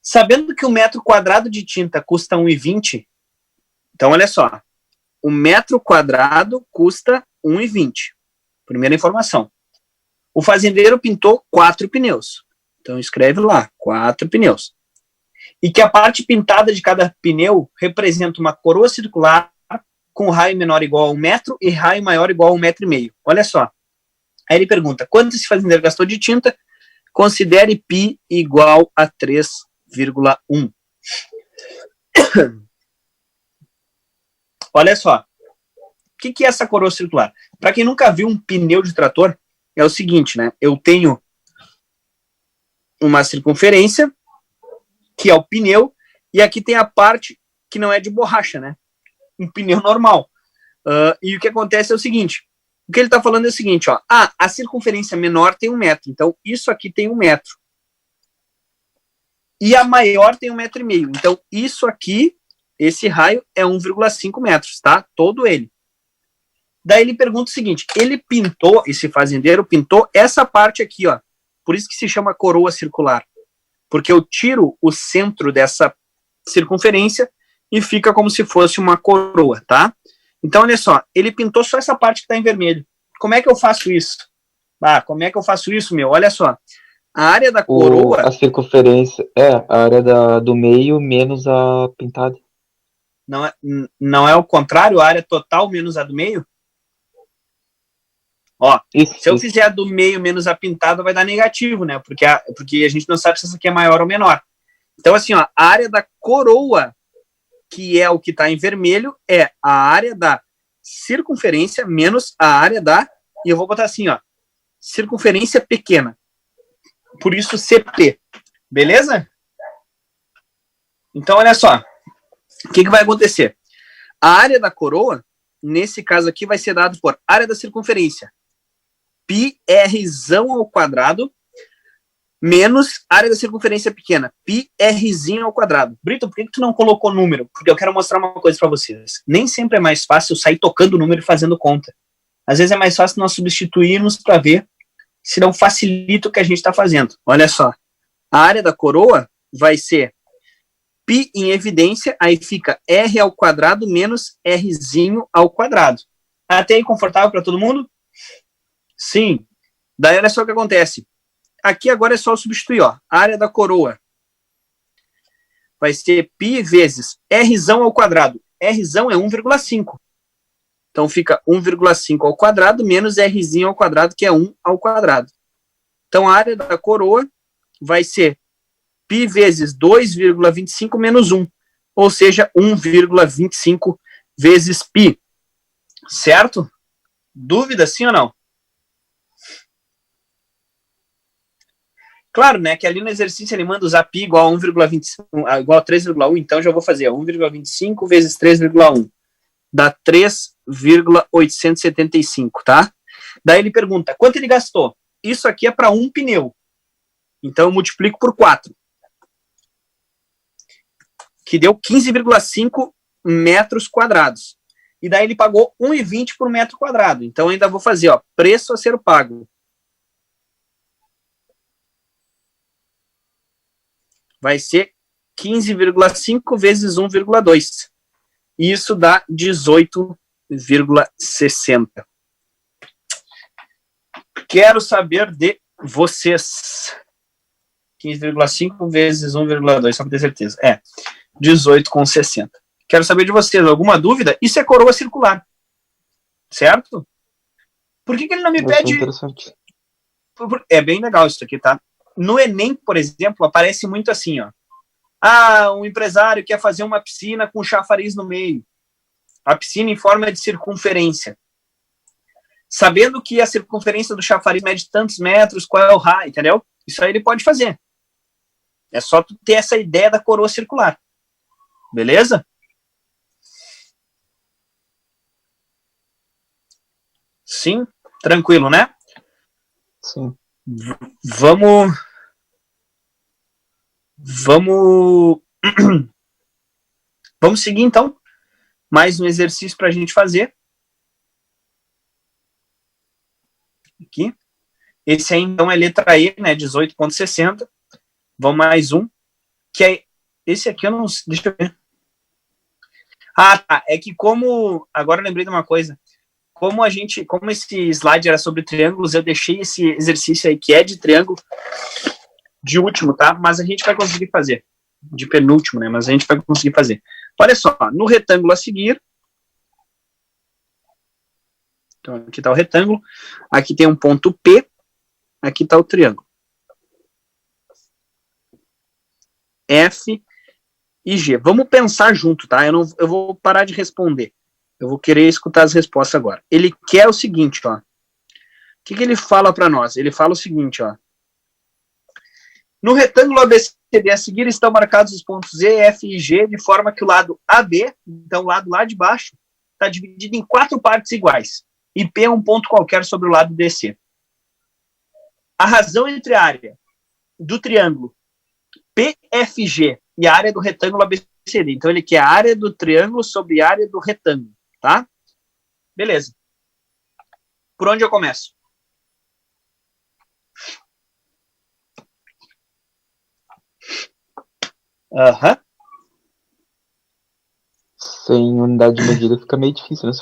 Sabendo que 1 metro quadrado de tinta custa 1,20, então olha só, 1 metro quadrado custa 1,20. Primeira informação. O fazendeiro pintou 4 pneus. Então escreve lá, 4 pneus. E que a parte pintada de cada pneu representa uma coroa circular com raio menor igual a 1 metro e raio maior igual a 1,5 metros. Olha só. Aí ele pergunta, quanto esse fazendeiro gastou de tinta? Considere π igual a 3,1. Olha só. O que é essa coroa circular? Para quem nunca viu um pneu de trator, é o seguinte, né? Eu tenho uma circunferência, que é o pneu, E aqui tem a parte que não é de borracha, né? Um pneu normal. E o que acontece é o seguinte, o que ele está falando é o seguinte, ó, a circunferência menor tem 1 metro, então isso aqui tem 1 metro. E a maior tem 1,5 metro. Então isso aqui, esse raio é 1,5 metros, tá? Todo ele. Daí ele pergunta o seguinte, ele pintou, esse fazendeiro pintou essa parte aqui, ó, por isso que se chama coroa circular, porque eu tiro o centro dessa circunferência e fica como se fosse uma coroa, tá? Então, olha só, ele pintou só essa parte que está em vermelho. Como é que eu faço isso? Como é que eu faço isso, meu? Olha só, a área da coroa... A circunferência, a área do meio menos a pintada. Não é o contrário, a área total menos a do meio? Ó, se eu fizer a do meio menos a pintada, vai dar negativo, né? Porque a gente não sabe se essa aqui é maior ou menor. Então, assim, ó, a área da coroa, que é o que está em vermelho, é a área da circunferência menos a área da... E eu vou botar assim, ó, circunferência pequena. Por isso, CP. Beleza? Então, olha só. O que vai acontecer? A área da coroa, nesse caso aqui, vai ser dado por área da circunferência. Pi Rzão ao quadrado menos área da circunferência pequena, pi Rzinho ao quadrado. Brito, por que tu não colocou número? Porque eu quero mostrar uma coisa para vocês. Nem sempre é mais fácil sair tocando o número e fazendo conta. Às vezes é mais fácil nós substituirmos para ver se não facilita o que a gente está fazendo. Olha só. A área da coroa vai ser pi em evidência, aí fica R ao quadrado menos Rzinho ao quadrado. Até aí confortável para todo mundo? Sim. Daí olha só o que acontece. Aqui agora é só substituir, ó. A área da coroa vai ser π vezes Rzão ao quadrado. Rzão é 1,5. Então fica 1,5 ao quadrado menos Rzinho ao quadrado, que é 1 ao quadrado. Então a área da coroa vai ser π vezes 2,25 menos 1. Ou seja, 1,25 vezes π. Certo? Dúvida, sim ou não? Claro, né, que ali no exercício ele manda usar π igual a 1,25, igual a 3,1, então já vou fazer 1,25 vezes 3,1. Dá 3,875, tá? Daí ele pergunta, quanto ele gastou? Isso aqui é para um pneu. Então eu multiplico por 4. Que deu 15,5 metros quadrados. E daí ele pagou 1,20 por metro quadrado. Então ainda vou fazer, ó, preço a ser pago. Vai ser 15,5 vezes 1,2. Isso dá 18,60. Quero saber de vocês. 15,5 vezes 1,2, só para ter certeza. 18,60. Quero saber de vocês. Alguma dúvida? Isso é coroa circular. Certo? Por que ele não me pede... Interessante. É bem legal isso aqui, tá? No Enem, por exemplo, aparece muito assim, ó. Um empresário quer fazer uma piscina com chafariz no meio. A piscina em forma de circunferência. Sabendo que a circunferência do chafariz mede tantos metros, qual é o raio, entendeu? Isso aí ele pode fazer. É só tu ter essa ideia da coroa circular. Beleza? Sim? Tranquilo, né? Sim. Vamos seguir, então. Mais um exercício para a gente fazer. Aqui. Esse aí, então, é letra E, né? 18,60. Vamos mais um. Que é... Esse aqui eu não... Deixa eu ver. Tá. É que como... Agora eu lembrei de uma coisa. Como esse slide era sobre triângulos, eu deixei esse exercício aí, que é de triângulo, de último, tá? Mas a gente vai conseguir fazer. De penúltimo, né? Mas a gente vai conseguir fazer. Olha só, no retângulo a seguir. Então, aqui está o retângulo. Aqui tem um ponto P. Aqui está o triângulo. F e G. Vamos pensar junto, tá? Eu vou parar de responder. Eu vou querer escutar as respostas agora. Ele quer o seguinte, ó. O que ele fala para nós? Ele fala o seguinte, ó. No retângulo ABC CD a seguir estão marcados os pontos E, F e G, de forma que o lado AB, então o lado lá de baixo, está dividido em 4 partes iguais. E P é um ponto qualquer sobre o lado DC. A razão entre a área do triângulo PFG e a área do retângulo ABCD. Então, ele quer a área do triângulo sobre a área do retângulo, tá? Beleza. Por onde eu começo? Aham. Sem unidade de medida fica meio difícil, né?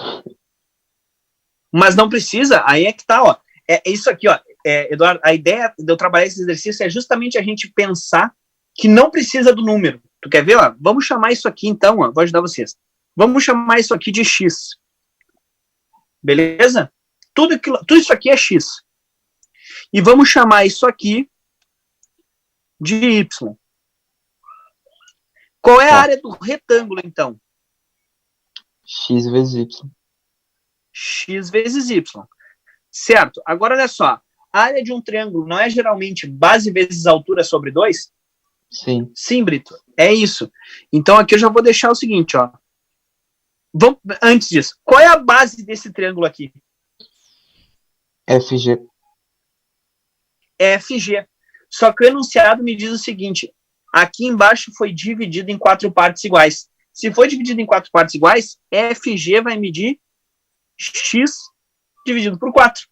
Mas não precisa, aí é que tá, ó. É isso aqui, ó. Eduardo, a ideia de eu trabalhar esse exercício é justamente a gente pensar que não precisa do número. Tu quer ver, ó? Vamos chamar isso aqui, então, ó. Vou ajudar vocês. Vamos chamar isso aqui de X. Beleza? Tudo isso aqui é X. E vamos chamar isso aqui de Y. Qual é a área do retângulo, então? X vezes Y. X vezes Y. Certo. Agora, olha só. A área de um triângulo não é geralmente base vezes altura sobre 2? Sim. Sim, Brito. É isso. Então, aqui eu já vou deixar o seguinte, ó. Antes disso, qual é a base desse triângulo aqui? FG. FG. Só que o enunciado me diz o seguinte. Aqui embaixo foi dividido em 4 partes iguais. Se for dividido em 4 partes iguais, FG vai medir X dividido por 4.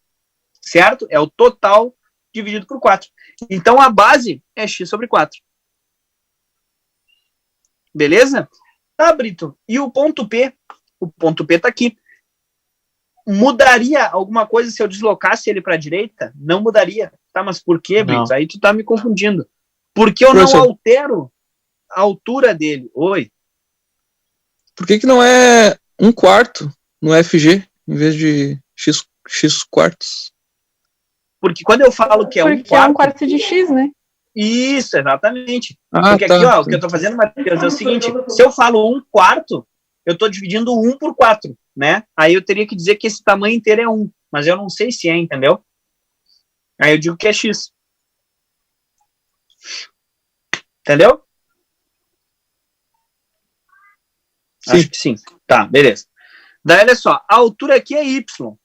Certo? É o total dividido por 4. Então, a base é X sobre 4. Beleza? Tá, Brito. E o ponto P? O ponto P tá aqui. Mudaria alguma coisa se eu deslocasse ele para a direita? Não mudaria. Tá, mas por quê, Brito? Não. Aí tu tá me confundindo. Porque eu não altero a altura dele. Oi. Por que não é 1/4 no FG, em vez de X quartos? Porque quando eu falo que é Porque é 1/4 de X, né? Isso, exatamente. Ah, Porque tá. aqui, ó, o que eu tô fazendo, Matheus, é o seguinte, se eu falo 1/4, eu tô dividindo 1 por 4, né? Aí eu teria que dizer que esse tamanho inteiro é 1, mas eu não sei se é, entendeu? Aí eu digo que é X. Entendeu? Sim. Acho que sim. Tá, beleza. Daí, olha só, a altura aqui é Y.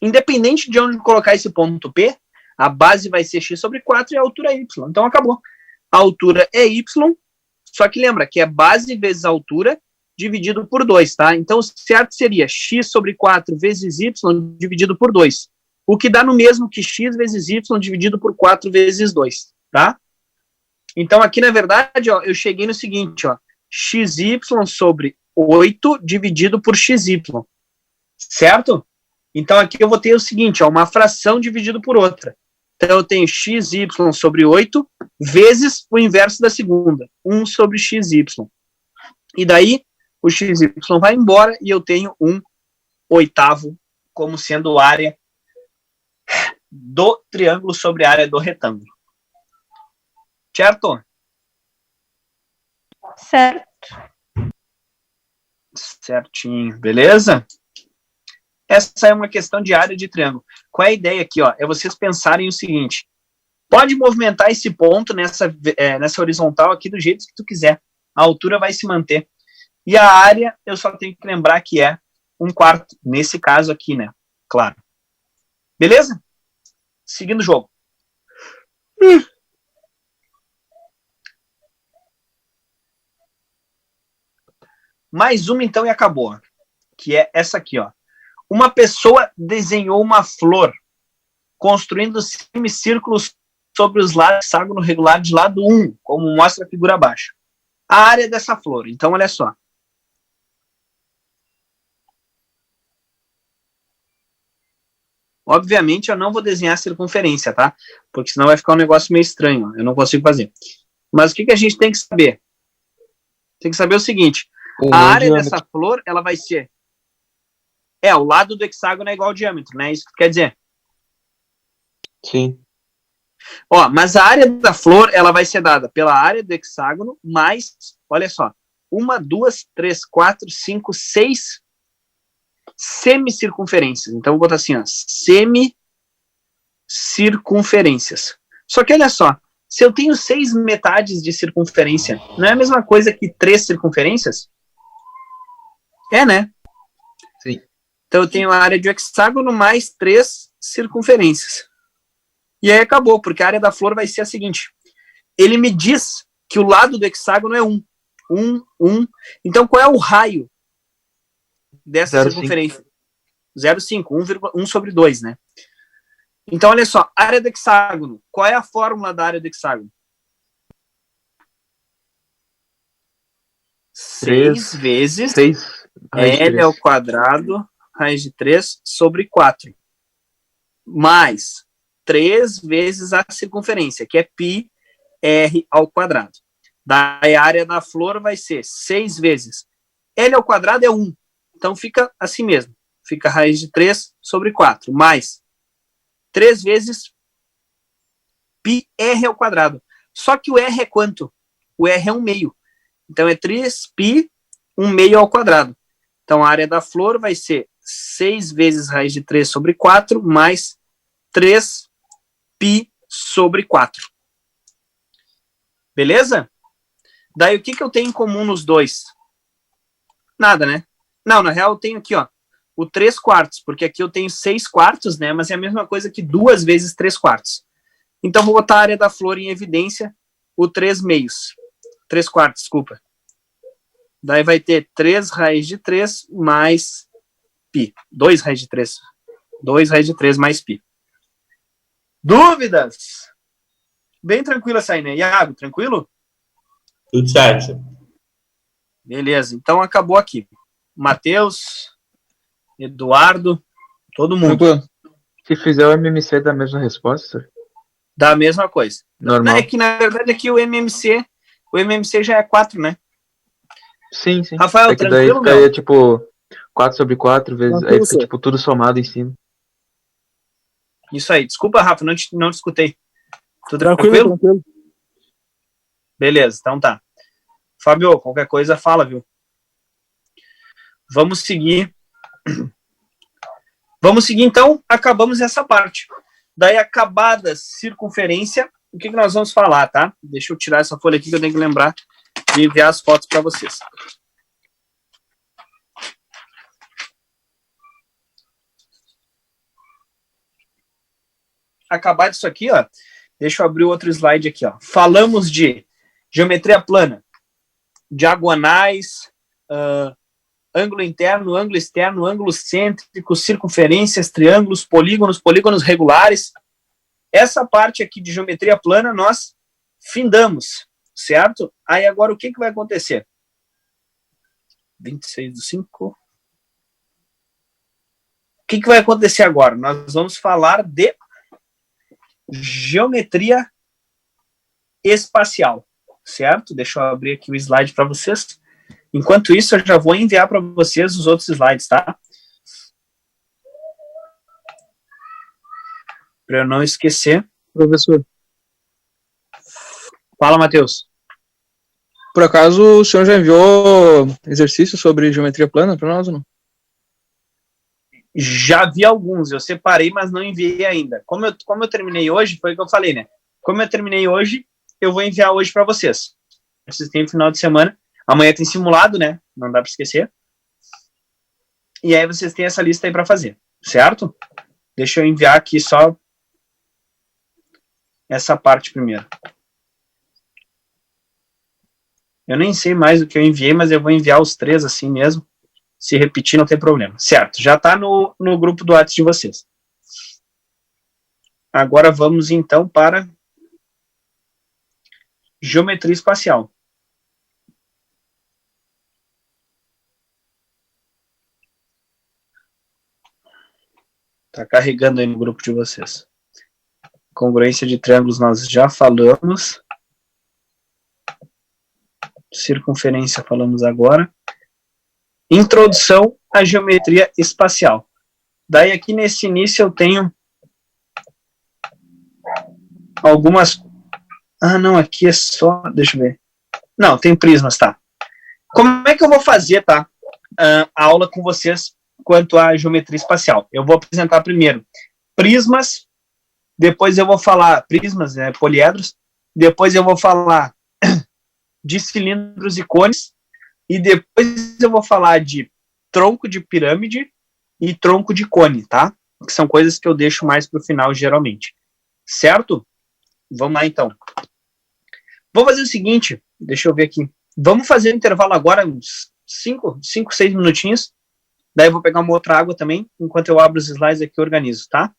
Independente de onde colocar esse ponto P, a base vai ser X sobre 4 e a altura é Y. Então, acabou. A altura é Y, só que lembra que é base vezes altura dividido por 2, tá? Então, o certo seria X sobre 4 vezes Y dividido por 2. O que dá no mesmo que X vezes Y dividido por 4 vezes 2, tá? Então, aqui, na verdade, ó, eu cheguei no seguinte, ó. XY sobre 8 dividido por XY. Certo? Então, aqui eu vou ter o seguinte, ó, uma fração dividido por outra. Então, eu tenho XY sobre 8 vezes o inverso da segunda. 1 sobre XY. E daí, o XY vai embora e eu tenho 1/8 como sendo a área do triângulo sobre a área do retângulo. Certo? Certo. Certinho. Beleza? Essa é uma questão de área de triângulo. Qual é a ideia aqui? Ó? É vocês pensarem o seguinte. Pode movimentar esse ponto nessa horizontal aqui do jeito que tu quiser. A altura vai se manter. E a área, eu só tenho que lembrar que é 1/4. Nesse caso aqui, né? Claro. Beleza? Seguindo o jogo. Mais uma, então, e acabou. Que é essa aqui, ó. Uma pessoa desenhou uma flor, construindo semicírculos sobre os lados do hexágono regular de lado 1, como mostra a figura abaixo. A área dessa flor. Então, olha só. Obviamente, eu não vou desenhar a circunferência, tá? Porque senão vai ficar um negócio meio estranho. Ó. Eu não consigo fazer. Mas o que a gente tem que saber? Tem que saber o seguinte. A área dessa flor, ela vai ser... o lado do hexágono é igual ao diâmetro, né? Isso que quer dizer. Sim. Ó, mas a área da flor, ela vai ser dada pela área do hexágono mais, olha só, 1, 2, 3, 4, 5, 6 semicircunferências. Então, vou botar assim, ó, semicircunferências. Só que, olha só, Se eu tenho 6 metades de circunferência, não é a mesma coisa que 3 circunferências? É, né? Sim. Então eu tenho a área de hexágono mais 3 circunferências. E aí acabou, porque a área da flor vai ser a seguinte. Ele me diz que o lado do hexágono é 1. 1. Então qual é o raio dessa 0,5. circunferência? 0,5, 1 sobre 2, né? Então, olha só, área do hexágono. Qual é a fórmula da área do hexágono? 6 vezes 6 L ao quadrado, raiz de 3 sobre 4. Mais 3 vezes a circunferência, que é πr ao quadrado. Daí a área da flor vai ser 6 vezes L ao quadrado é 1. Então fica assim mesmo. Fica raiz de 3 sobre 4. Mais 3 vezes πr ao quadrado. Só que o r é quanto? O r é 1 meio. Então é 3π 1 meio ao quadrado. Então a área da flor vai ser 6 vezes raiz de 3 sobre 4 mais 3π sobre 4. Beleza? Daí o que eu tenho em comum nos dois? Nada, né? Não, na real eu tenho aqui, ó, o 3 quartos, porque aqui eu tenho 6 quartos, né? Mas é a mesma coisa que 2 vezes 3 quartos. Então vou botar a área da flor em evidência, o 3 meios. 3 quartos, desculpa. Daí vai ter 3 raiz de 3 mais π. 2 raiz de 3. 2 raiz de 3 mais π. Dúvidas? Bem tranquilo essa aí, né? Iago, tranquilo? Tudo certo. Beleza, então acabou aqui. Matheus, Eduardo, todo mundo. Tranquilo. Se fizer o MMC da mesma resposta, Da mesma coisa. normal. É que na verdade aqui o MMC já é 4, né? Sim. Rafael, É que daí tranquilo, ficaria meu? tipo 4 sobre 4 vezes. Tranquilo, Aí fica senhor. tipo tudo somado em cima. Isso aí. Desculpa, Rafa, não te escutei. Tudo tranquilo? Tranquilo. Beleza, então tá. Fábio, qualquer coisa fala, viu? Vamos seguir. Então, acabamos essa parte. Daí, acabada circunferência, o que nós vamos falar, tá? Deixa eu tirar essa folha aqui que eu tenho que lembrar de enviar as fotos para vocês. Acabado isso aqui, ó. Deixa eu abrir outro slide aqui, ó. Falamos de geometria plana, diagonais, ângulo interno, ângulo externo, ângulo cêntrico, circunferências, triângulos, polígonos regulares. Essa parte aqui de geometria plana nós findamos, certo? Aí agora o que vai acontecer? 26/5. O que vai acontecer agora? Nós vamos falar de geometria espacial, certo? Deixa eu abrir aqui o slide para vocês. Enquanto isso, eu já vou enviar para vocês os outros slides, tá? Para eu não esquecer. Professor, Fala, Matheus. por acaso o senhor já enviou exercício sobre geometria plana para nós ou não? Já vi alguns, eu separei, mas não enviei ainda. Como eu terminei hoje, foi o que eu falei, né? Como eu terminei hoje, eu vou enviar hoje para vocês. Vocês têm final de semana. Amanhã tem simulado, né? Não dá para esquecer. E aí vocês têm essa lista aí para fazer, certo? Deixa eu enviar aqui só essa parte primeiro. Eu nem sei mais o que eu enviei, mas eu vou enviar os 3 assim mesmo. Se repetir, não tem problema. Certo, já está no grupo do WhatsApp de vocês. Agora vamos, então, para geometria espacial. Está carregando aí no grupo de vocês. Congruência de triângulos nós já falamos. Circunferência falamos agora. Introdução à geometria espacial. Daí aqui nesse início eu tenho algumas... Ah, não, aqui é só... Deixa eu ver. Não, tem prismas, tá. Como é que eu vou fazer, tá? A aula com vocês quanto à geometria espacial. Eu vou apresentar primeiro prismas, depois eu vou falar prismas, poliedros, depois eu vou falar de cilindros e cones, e depois eu vou falar de tronco de pirâmide e tronco de cone, tá? Que são coisas que eu deixo mais pro final, geralmente. Certo? Vamos lá, então. Vou fazer o seguinte, deixa eu ver aqui. Vamos fazer um intervalo agora, uns 5, 6 minutinhos. Daí eu vou pegar uma outra água também, enquanto eu abro os slides aqui e organizo, tá?